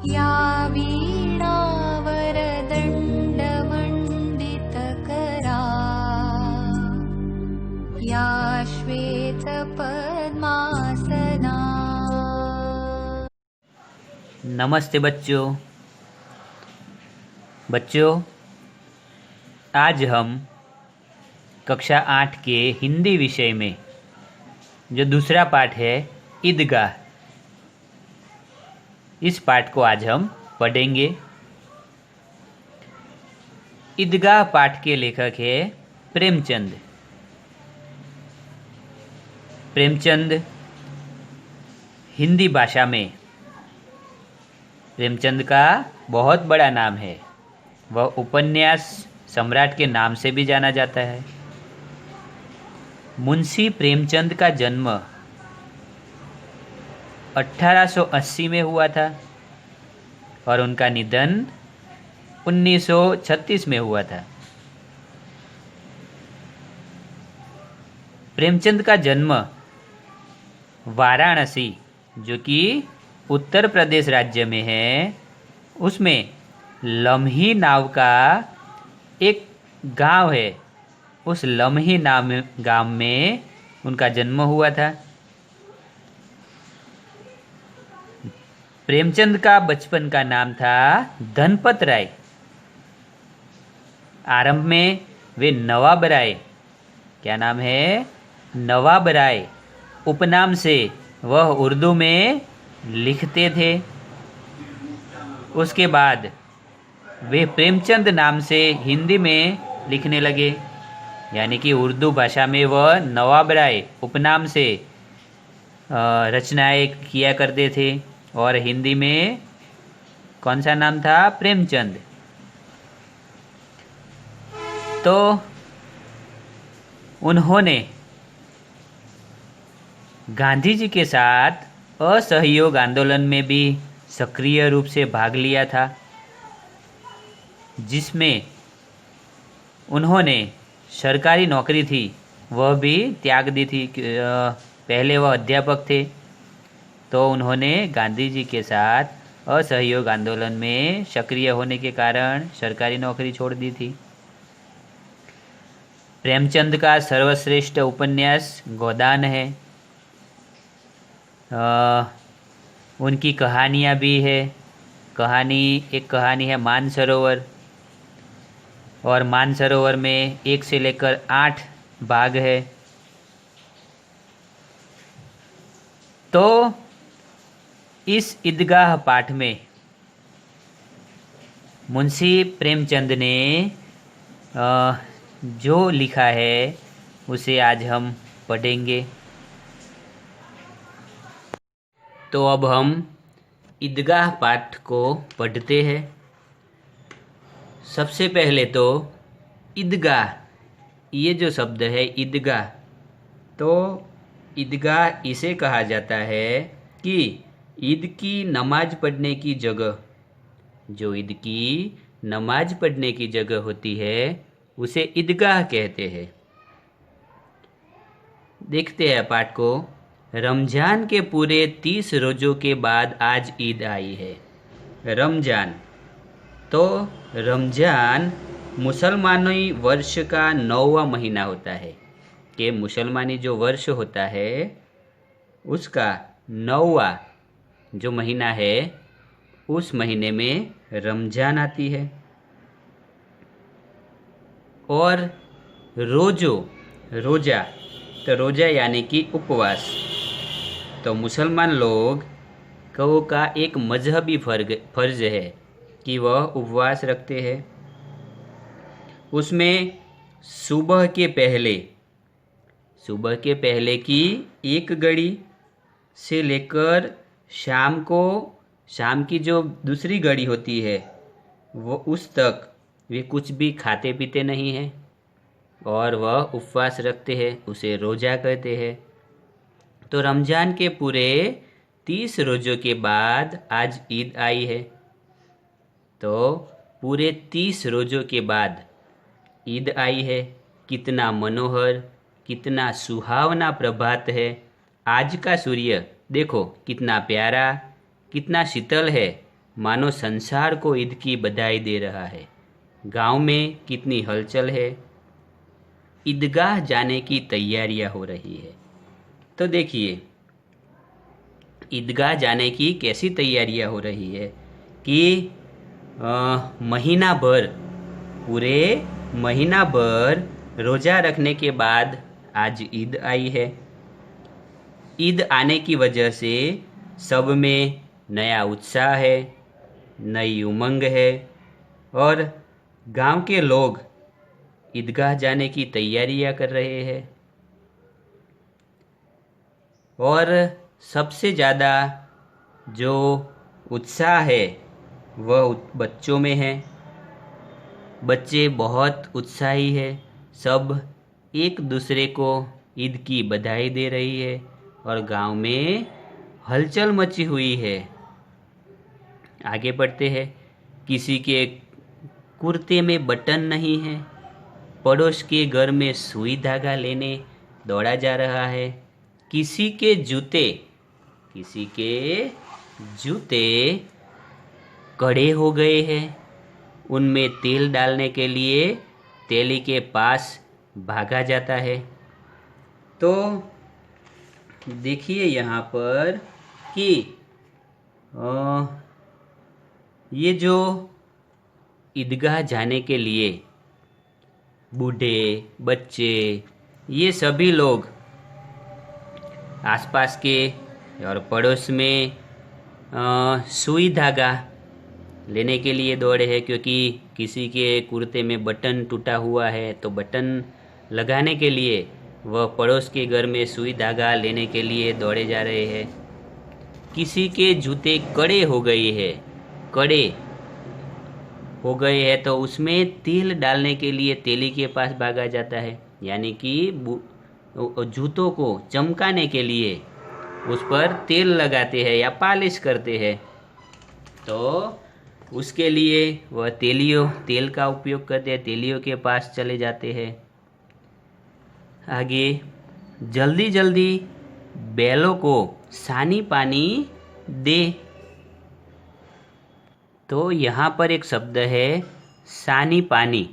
या वीणावरदण्डमण्डितकरा या श्वेतपद्मासना। नमस्ते बच्चों, आज हम कक्षा 8 के हिंदी विषय में जो दूसरा पाठ है ईदगाह, इस पाठ को आज हम पढ़ेंगे। ईदगाह पाठ के लेखक है प्रेमचंद। प्रेमचंद हिंदी भाषा में प्रेमचंद का बहुत बड़ा नाम है। वह उपन्यास सम्राट के नाम से भी जाना जाता है। मुंशी प्रेमचंद का जन्म 1880 में हुआ था और उनका निधन 1936 में हुआ था। प्रेमचंद का जन्म वाराणसी, जो कि उत्तर प्रदेश राज्य में है, उसमें लम्ही नाव का एक गांव है। उस लम्ही नाम गांव में उनका जन्म हुआ था। प्रेमचंद का बचपन का नाम था धनपत राय। आरंभ में वे नवाब राय, क्या नाम है, नवाब राय उपनाम से वह उर्दू में लिखते थे। उसके बाद वे प्रेमचंद नाम से हिंदी में लिखने लगे, यानी कि उर्दू भाषा में वह नवाब राय उपनाम से रचनाएं किया करते थे और हिंदी में कौन सा नाम था, प्रेमचंद। तो उन्होंने गांधी जी के साथ असहयोग आंदोलन में भी सक्रिय रूप से भाग लिया था, जिसमें उन्होंने सरकारी नौकरी थी वह भी त्याग दी थी। पहले वह अध्यापक थे, तो उन्होंने गांधी जी के साथ असहयोग आंदोलन में सक्रिय होने के कारण सरकारी नौकरी छोड़ दी थी। प्रेमचंद का सर्वश्रेष्ठ उपन्यास गोदान है। उनकी कहानियाँ भी है। एक कहानी है मानसरोवर, और मानसरोवर में 1 से लेकर 8 भाग है। तो इस ईदगाह पाठ में मुंशी प्रेमचंद ने जो लिखा है उसे आज हम पढ़ेंगे। तो अब हम ईदगाह पाठ को पढ़ते हैं। सबसे पहले तो ईदगाह, ये जो शब्द है ईदगाह, तो ईदगाह इसे कहा जाता है कि ईद की नमाज पढ़ने की जगह, जो ईद की नमाज पढ़ने की जगह होती है उसे ईदगाह कहते हैं। देखते हैं पाठ को। रमजान के पूरे 30 रोज़ों के बाद आज ईद आई है। रमजान, तो रमजान मुसलमानी वर्ष का 9वां महीना होता है, कि मुसलमानी जो वर्ष होता है उसका 9वां जो महीना है, उस महीने में रमजान आती है। और रोज़ा, तो रोज़ा यानी कि उपवास, तो मुसलमान लोग का एक मजहबी फर्ज है कि वह उपवास रखते हैं। उसमें सुबह के पहले की 1 घड़ी से लेकर शाम की जो दूसरी घड़ी होती है वो उस तक वे कुछ भी खाते पीते नहीं हैं और वह उपवास रखते हैं, उसे रोज़ा कहते हैं। तो रमज़ान के पूरे 30 रोज़ों के बाद आज ईद आई है। तो पूरे 30 रोज़ों के बाद ईद आई है। कितना मनोहर, कितना सुहावना प्रभात है। आज का सूर्य देखो कितना प्यारा, कितना शीतल है। मानो संसार को ईद की बधाई दे रहा है। गांव में कितनी हलचल है। ईदगाह जाने की तैयारियां हो रही है। तो देखिए ईदगाह जाने की कैसी तैयारियां हो रही है कि महीना भर, पूरे महीना भर रोज़ा रखने के बाद आज ईद आई है। ईद आने की वजह से सब में नया उत्साह है, नई उमंग है और गांव के लोग ईदगाह जाने की तैयारियां कर रहे हैं। और सबसे ज़्यादा जो उत्साह है वह बच्चों में है। बच्चे बहुत उत्साही है। सब एक दूसरे को ईद की बधाई दे रही है और गांव में हलचल मची हुई है। आगे बढ़ते हैं। किसी के कुर्ते में बटन नहीं है। पड़ोस के घर में सुई धागा लेने दौड़ा जा रहा है। किसी के जूते कड़े हो गए हैं। उनमें तेल डालने के लिए तेली के पास भागा जाता है। तो देखिए यहाँ पर कि ये जो ईदगाह जाने के लिए बूढ़े, बच्चे, ये सभी लोग आसपास के और पड़ोस में सुई धागा लेने के लिए दौड़े हैं, क्योंकि किसी के कुर्ते में बटन टूटा हुआ है तो बटन लगाने के लिए वह पड़ोस के घर में सुई धागा लेने के लिए दौड़े जा रहे हैं। किसी के जूते कड़े हो गए हैं तो उसमें तेल डालने के लिए तेली के पास भागा जाता है, यानी कि जूतों को चमकाने के लिए उस पर तेल लगाते हैं या पालिश करते हैं। तो उसके लिए वह तेल का उपयोग करते हैं, तेलियों के पास चले जाते हैं। आगे जल्दी जल्दी बैलों को सानी पानी दे। तो यहाँ पर एक शब्द है सानी पानी।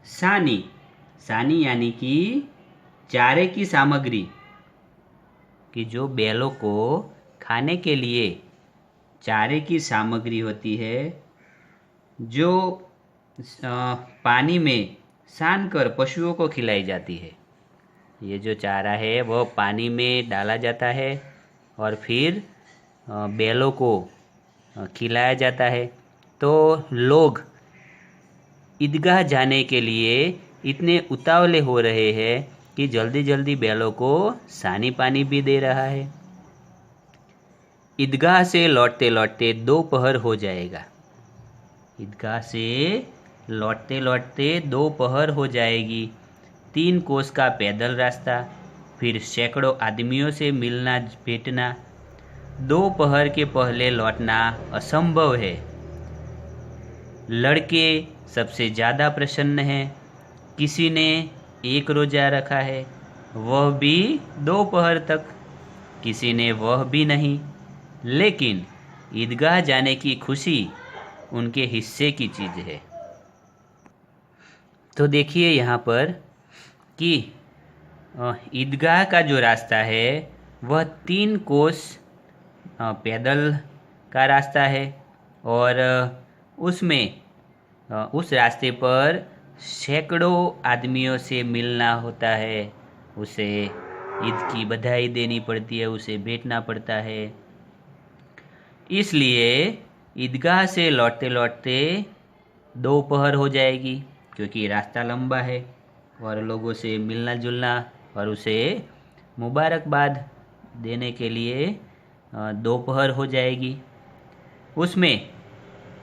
सानी यानी कि चारे की सामग्री, कि जो बैलों को खाने के लिए चारे की सामग्री होती है, जो पानी में सान कर पशुओं को खिलाई जाती है। ये जो चारा है वह पानी में डाला जाता है और फिर बैलों को खिलाया जाता है। तो लोग ईदगाह जाने के लिए इतने उतावले हो रहे हैं कि जल्दी जल्दी बैलों को सानी पानी भी दे रहा है। ईदगाह से लौटते लौटते दोपहर हो जाएगा। ईदगाह से लौटते लौटते दोपहर हो जाएगी। 3 कोस का पैदल रास्ता, फिर सैकड़ों आदमियों से मिलना भेंटना। दोपहर के पहले लौटना असंभव है। लड़के सबसे ज़्यादा प्रसन्न हैं। किसी ने 1 रोज़ा रखा है, वह भी दोपहर तक। किसी ने वह भी नहीं, लेकिन ईदगाह जाने की खुशी उनके हिस्से की चीज़ है। तो देखिए यहाँ पर कि ईदगाह का जो रास्ता है वह 3 कोस पैदल का रास्ता है और उसमें उस रास्ते पर सैकड़ों आदमियों से मिलना होता है। उसे ईद की बधाई देनी पड़ती है, उसे भेंटना पड़ता है। इसलिए ईदगाह से लौटते लौटते दोपहर हो जाएगी, क्योंकि रास्ता लंबा है और लोगों से मिलना जुलना और उसे मुबारकबाद देने के लिए दोपहर हो जाएगी। उसमें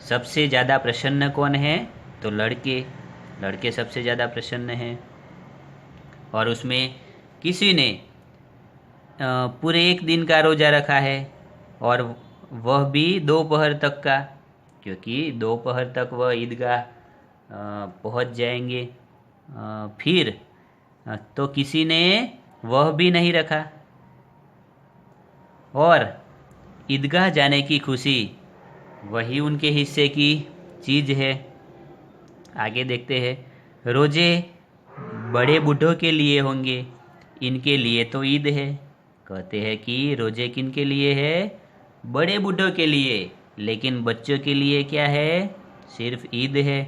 सबसे ज़्यादा प्रसन्न कौन है? तो लड़के सबसे ज़्यादा प्रसन्न हैं। और उसमें किसी ने पूरे 1 दिन का रोज़ा रखा है और वह भी दोपहर तक का, क्योंकि दोपहर तक वह ईदगाह पहुंच जाएंगे। फिर तो किसी ने वह भी नहीं रखा और ईदगाह जाने की खुशी वही उनके हिस्से की चीज़ है। आगे देखते हैं, रोजे बड़े बूढ़ों के लिए होंगे, इनके लिए तो ईद है। कहते हैं कि रोजे किन के लिए है? बड़े बूढ़ों के लिए, लेकिन बच्चों के लिए क्या है? सिर्फ ईद है।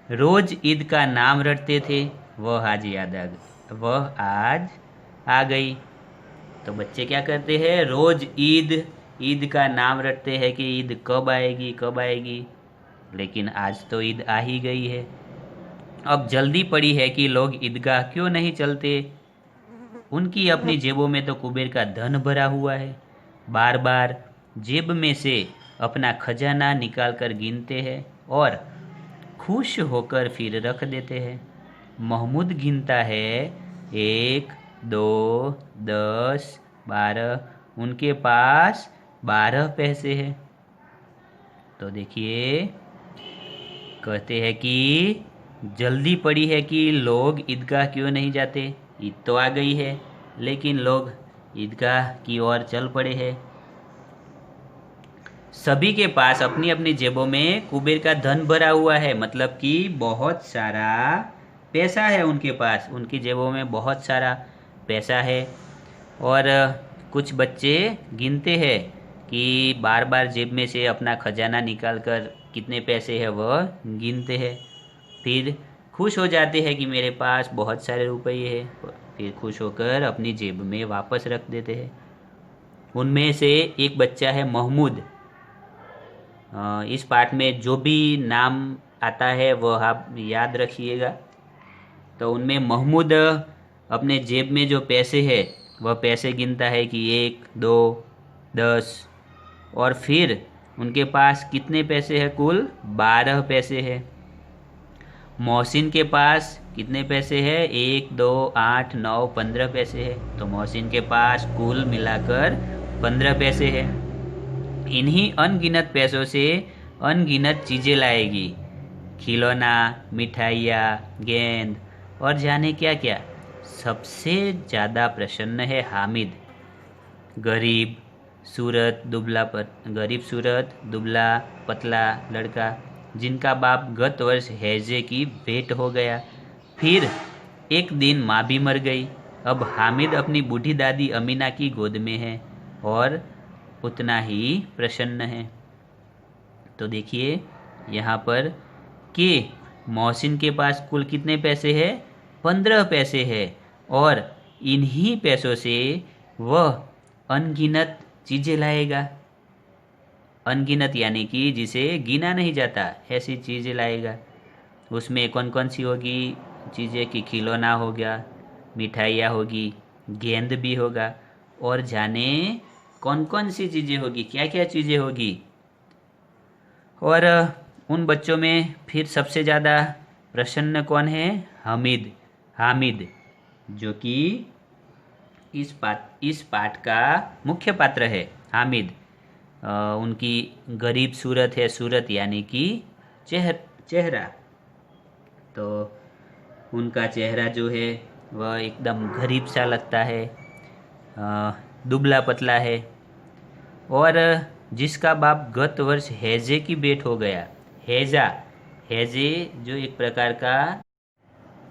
रोज ईद का नाम रटते थे, वह आज आ गई। तो बच्चे क्या करते हैं? रोज ईद का नाम रटते हैं कि ईद कब आएगी कब आएगी, लेकिन आज तो ईद आ ही गई है। अब जल्दी पड़ी है कि लोग ईदगाह क्यों नहीं चलते? उनकी अपनी जेबों में तो कुबेर का धन भरा हुआ है। बार बार जेब में से अपना खजाना निकाल कर गिनते हैं और खुश होकर फिर रख देते हैं। महमूद गिनता है, 1, 2, 10, 12। उनके पास 12 पैसे हैं। तो देखिए, कहते हैं कि जल्दी पड़ी है कि लोग ईदगाह क्यों नहीं जाते? ईद तो आ गई है, लेकिन लोग ईदगाह की ओर चल पड़े हैं। सभी के पास अपनी अपनी जेबों में कुबेर का धन भरा हुआ है, मतलब कि बहुत सारा पैसा है उनके पास। उनकी जेबों में बहुत सारा पैसा है। और कुछ बच्चे गिनते हैं कि बार बार जेब में से अपना खजाना निकाल कर कितने पैसे हैं वह गिनते हैं। फिर खुश हो जाते हैं कि मेरे पास बहुत सारे रुपये हैं। फिर खुश होकर अपनी जेब में वापस रख देते हैं। उनमें से एक बच्चा है महमूद। इस पाठ में जो भी नाम आता है वह आप याद रखिएगा। तो उनमें महमूद अपने जेब में जो पैसे है वह पैसे गिनता है कि 1, 2, 10। और फिर उनके पास कितने पैसे हैं? कुल 12 पैसे हैं। मोहसिन के पास कितने पैसे हैं? 1, 2, 8, 9, 15 पैसे हैं। तो मोहसिन के पास कुल मिलाकर 15 पैसे हैं। इन्हीं अनगिनत पैसों से अनगिनत चीज़ें लाएगी, खिलौना, मिठाइयाँ, गेंद और जाने क्या क्या। सबसे ज़्यादा प्रसन्न है हामिद, गरीब सूरत दुबला पतला लड़का, जिनका बाप गत वर्ष हैजे की भेंट हो गया। फिर एक दिन माँ भी मर गई। अब हामिद अपनी बूढ़ी दादी अमीना की गोद में है और उतना ही प्रसन्न है। तो देखिए यहाँ पर कि मोहसिन के पास कुल कितने पैसे हैं? 15 पैसे है। और इन्हीं पैसों से वह अनगिनत चीज़ें लाएगा। अनगिनत यानी कि जिसे गिना नहीं जाता, ऐसी चीज़ें लाएगा। उसमें कौन कौन सी होगी चीज़ें? कि खिलौना हो गया, मिठाइयाँ होगी, गेंद भी होगा, और जाने कौन कौन सी चीज़ें होगी, क्या क्या चीज़ें होगी। और उन बच्चों में फिर सबसे ज़्यादा प्रसन्न कौन है? हामिद, जो कि इस पाठ का मुख्य पात्र है। हामिद उनकी गरीब सूरत है, सूरत यानी कि चेहरा। तो उनका चेहरा जो है वह एकदम गरीब सा लगता है, दुबला पतला है। और जिसका बाप गत वर्ष हैजे की भेंट हो गया। हैजे जो एक प्रकार का,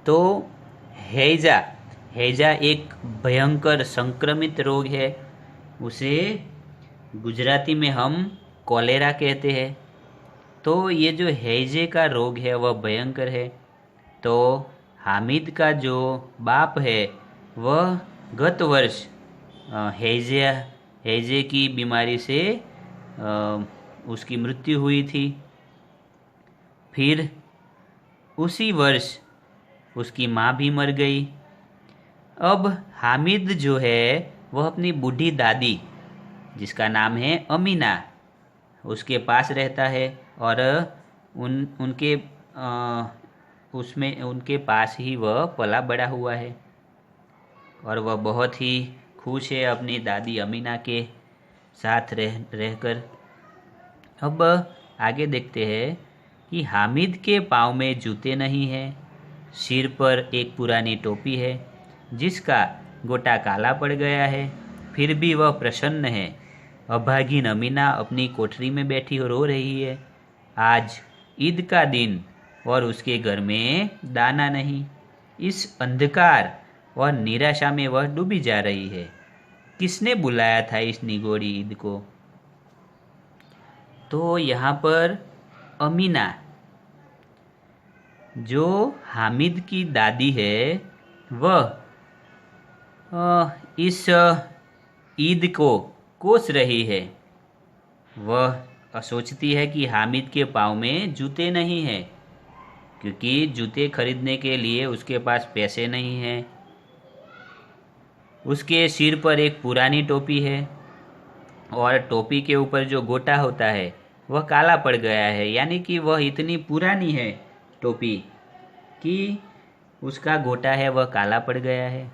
तो हैजा एक भयंकर संक्रमित रोग है। उसे गुजराती में हम कॉलेरा कहते हैं। तो ये जो हैजे का रोग है वह भयंकर है। तो हामिद का जो बाप है वह गत वर्ष हैजे की बीमारी से उसकी मृत्यु हुई थी। फिर उसी वर्ष उसकी माँ भी मर गई। अब हामिद जो है वह अपनी बूढ़ी दादी, जिसका नाम है अमीना, उसके पास रहता है। और उनके पास ही वह पला बड़ा हुआ है। और वह बहुत ही खुश है अपनी दादी अमीना के साथ रहकर। अब आगे देखते हैं कि हामिद के पाँव में जूते नहीं हैं, सिर पर एक पुरानी टोपी है जिसका गोटा काला पड़ गया है, फिर भी वह प्रसन्न है। अभागिन अमीना अपनी कोठरी में बैठी रो रही है। आज ईद का दिन और उसके घर में दाना नहीं। इस अंधकार और निराशा में वह डूबी जा रही है। किसने बुलाया था इस निगोड़ी ईद को? तो यहाँ पर अमीना जो हामिद की दादी है वह इस ईद को कोस रही है। वह सोचती है कि हामिद के पाँव में जूते नहीं हैं, क्योंकि जूते खरीदने के लिए उसके पास पैसे नहीं हैं। उसके सिर पर एक पुरानी टोपी है और टोपी के ऊपर जो गोटा होता है वह काला पड़ गया है, यानी कि वह इतनी पुरानी है टोपी कि उसका गोटा है वह काला पड़ गया है।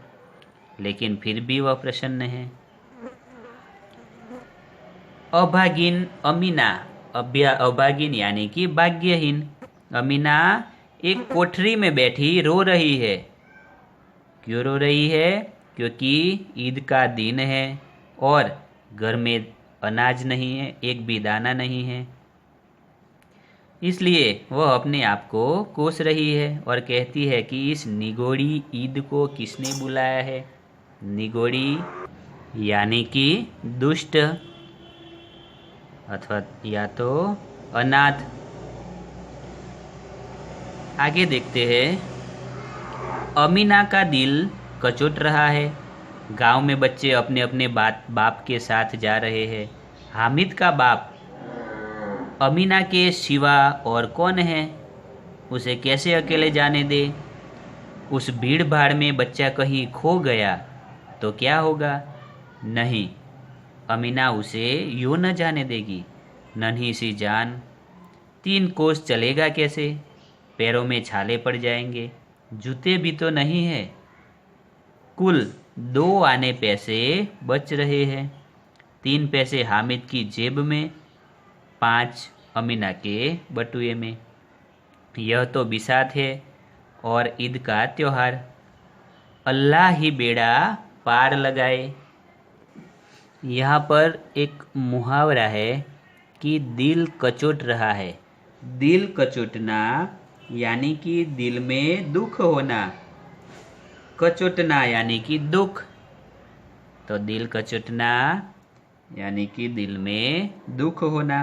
लेकिन फिर भी वह प्रसन्न है। अभागिन अमीना, अभागिन यानी कि भाग्यहीन अमीना एक कोठरी में बैठी रो रही है। क्यों रो रही है? क्योंकि ईद का दिन है और घर में अनाज नहीं है, एक भी दाना नहीं है। इसलिए वह अपने आप को कोस रही है और कहती है कि इस निगोड़ी ईद को किसने बुलाया है। निगोड़ी यानी कि दुष्ट अथवा या तो अनाथ। आगे देखते हैं। अमीना का दिल कचोट रहा है। गांव में बच्चे अपने अपने बाप के साथ जा रहे हैं। हामिद का बाप अमीना के सिवा और कौन है? उसे कैसे अकेले जाने दे? उस भीड़ भाड़ में बच्चा कहीं खो गया तो क्या होगा? नहीं, अमीना उसे यूं न जाने देगी। नन्ही सी जान, 3 कोस चलेगा कैसे? पैरों में छाले पड़ जाएंगे, जूते भी तो नहीं है। कुल 2 आने पैसे बच रहे हैं। 3 पैसे हामिद की जेब में, 5 अमीना के बटुए में। यह तो बिसात है और ईद का त्योहार। अल्लाह ही बेड़ा पार लगाए। यहाँ पर एक मुहावरा है कि दिल कचोट रहा है। दिल कचोटना यानी कि दिल में दुख होना, कचोटना यानी कि दुख। तो दिल कचोटना यानी कि दिल में दुख होना।